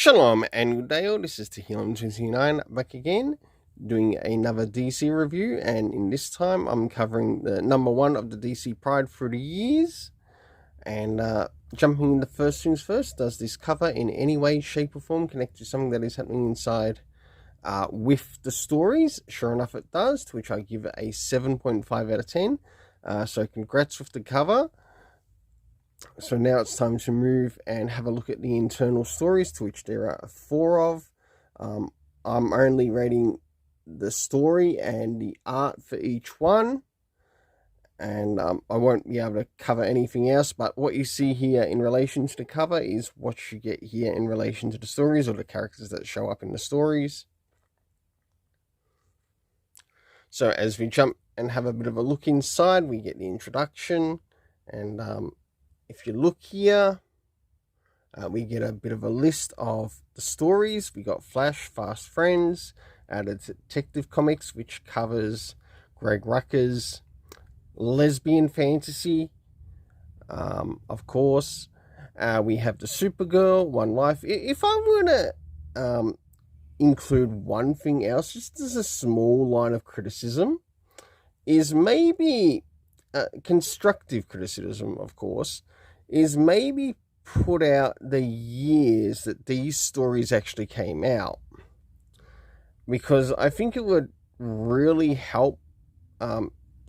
Shalom and good day all, this is Tehillim29 back again, doing another DC review, and in this time I'm covering the number 1 of the DC Pride through the years. And jumping into first things first, does this cover in any way, shape or form connect to something that is happening inside with the stories? Sure enough it does, to which I give it a 7.5 out of 10. So congrats with the cover. So now it's time to move and have a look at the internal stories, to which there are 4 of. I'm only rating the story and the art for each one, and I won't be able to cover anything else, but what you see here in relation to the cover is what you get here in relation to the stories, or the characters that show up in the stories. So as we jump and have a bit of a look inside, we get the introduction, and if you look here, we get a bit of a list of the stories. We got Flash, Fast Friends, the Detective Comics, which covers Greg Rucka's lesbian fantasy, of course. We have the Supergirl, One Life. If I were to include one thing else, just as a small line of criticism, is maybe constructive criticism, of course, is maybe put out the years that these stories actually came out, because I think it would really help,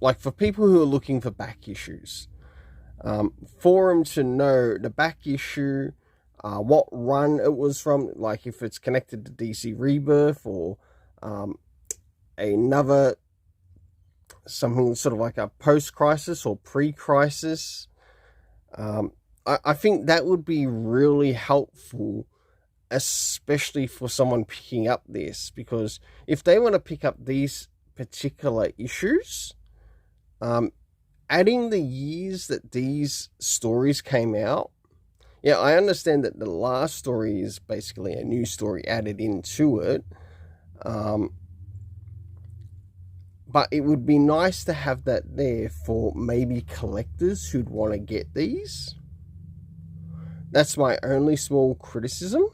like for people who are looking for back issues, for them to know the back issue, what run it was from, like if it's connected to DC Rebirth or another, something sort of like a post-crisis or pre-crisis. I think that would be really helpful, especially for someone picking up this, because if they want to pick up these particular issues, adding the years that these stories came out, yeah, I understand that the last story is basically a new story added into it, but it would be nice to have that there for maybe collectors who'd want to get these. That's my only small criticism.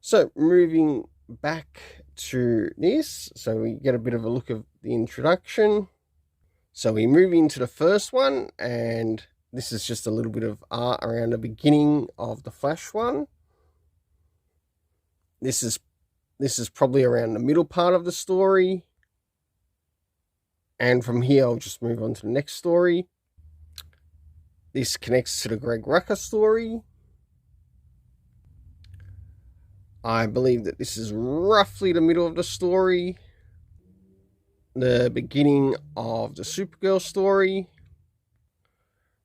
So moving back to this, so we get a bit of a look of the introduction. So we move into the first one, and this is just a little bit of art around the beginning of the Flash one. This is probably around the middle part of the story. And from here, I'll just move on to the next story. This connects to the Greg Rucka story. I believe that this is roughly the middle of the story. The beginning of the Supergirl story.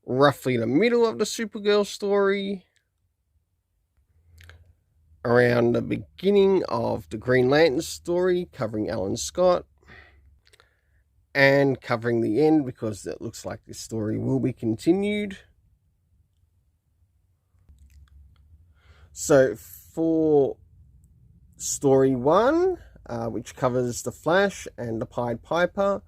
Roughly the middle of the Supergirl story. Around the beginning of the Green Lantern story, covering Alan Scott. And covering the end, because it looks like this story will be continued. So for story 1, which covers the Flash and the Pied Piper,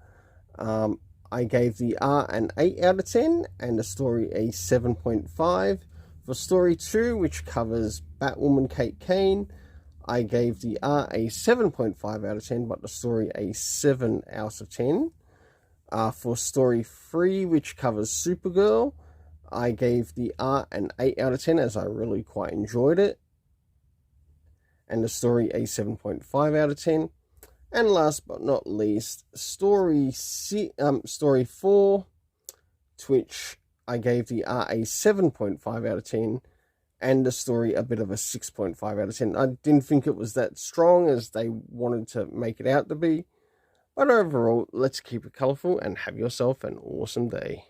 I gave the art an 8 out of 10 and the story a 7.5. For story 2, which covers Batwoman Kate Kane, I gave the art a 7.5 out of 10, but the story a 7 out of 10. For story 3, which covers Supergirl, I gave the art an 8 out of 10, as I really quite enjoyed it. And the story a 7.5 out of 10. And last but not least, story 4, to which I gave the art a 7.5 out of 10. And the story a bit of a 6.5 out of 10. I didn't think it was that strong as they wanted to make it out to be. But overall, let's keep it colourful and have yourself an awesome day.